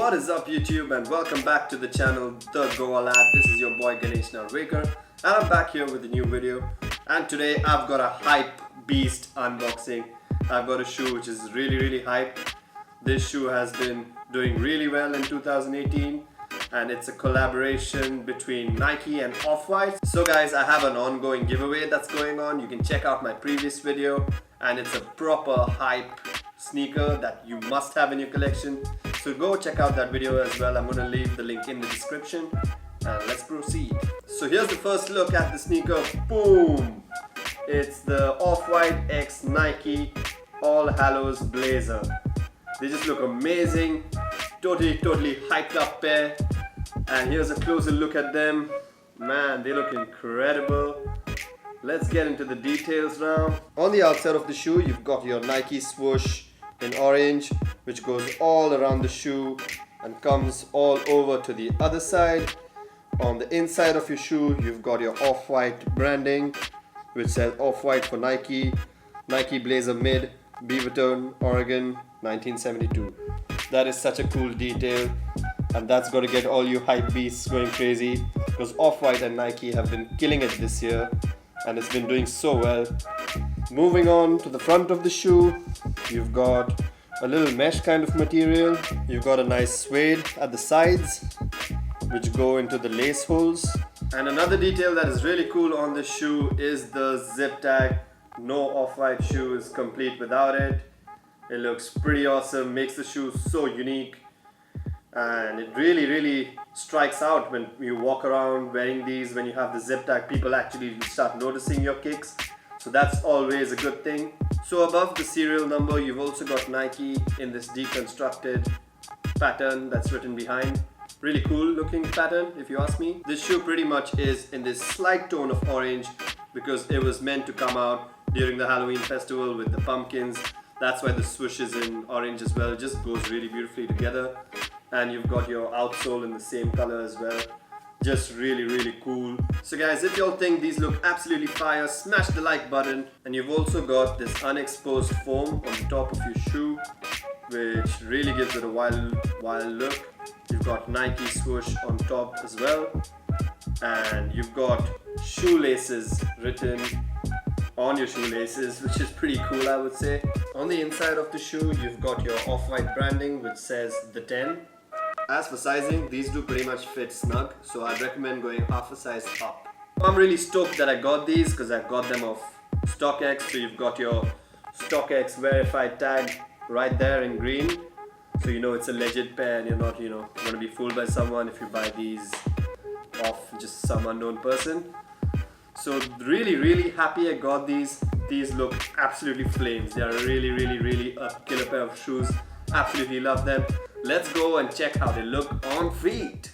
What is up YouTube, and welcome back to the channel The Goa Lad. This is your boy Ganesh Narvekar and I'm back here with a new video. And today I've got a hype beast unboxing. I've got a shoe which is really hype. This shoe has been doing really well in 2018 and it's a collaboration between Nike and Off-White. So guys, I have an ongoing giveaway that's going on. You can check out my previous video and it's a proper hype sneaker that you must have in your collection. So go check out that video as well. I'm going to leave the link in the description and let's proceed. So here's the first look at the sneaker. Boom! It's the Off-White X Nike All Hallows Blazer. They just look amazing. Totally hyped up pair. And here's a closer look at them. Man, they look incredible. Let's get into the details now. On the outside of the shoe, you've got your Nike swoosh in orange, which goes all around the shoe and comes all over to the other side. On the inside of your shoe, you've got your Off-White branding, which says Off-White for Nike, Nike Blazer Mid, Beaverton, Oregon, 1972. That is such a cool detail, and that's going to get all you hype beasts going crazy, because Off-White and Nike have been killing it this year and it's been doing so well. Moving on to the front of the shoe, you've got a little mesh kind of material. You've got a nice suede at the sides which go into the lace holes. And another detail that is really cool on this shoe is the zip tag. No Off-White shoe is complete without it. It looks pretty awesome, makes the shoe so unique, and it really strikes out when you walk around wearing these. When you have the zip tag, people actually start noticing your kicks, so that's always a good thing. So above the serial number, you've also got Nike in this deconstructed pattern that's written behind. Really cool looking pattern if you ask me. This shoe pretty much is in this slight tone of orange because it was meant to come out during the Halloween festival with the pumpkins. That's why the swoosh is in orange as well. It just goes really beautifully together. And you've got your outsole in the same color as well. Just really cool. So guys, if y'all think these look absolutely fire, smash the like button. And you've also got this unexposed foam on the top of your shoe, which really gives it a wild look. You've got Nike swoosh on top as well, and you've got shoelaces written on your shoelaces, which is pretty cool, I would say. On the inside of the shoe, you've got your Off-White branding, which says the 10. As for sizing, these do pretty much fit snug, so I'd recommend going half a size up. I'm really stoked that I got these because I got them off StockX. So you've got your StockX verified tag right there in green, so you know it's a legit pair and you're not, going to be fooled by someone if you buy these off just some unknown person. So really happy I got these. These look absolutely flames. They are really a killer pair of shoes. Absolutely love them. Let's go and check how they look on feet.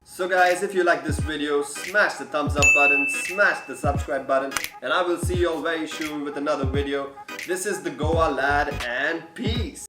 So guys, if you like this video, smash the thumbs up button, smash the subscribe button, and I will see you all very soon with another video. This is the Goa Lad, and peace!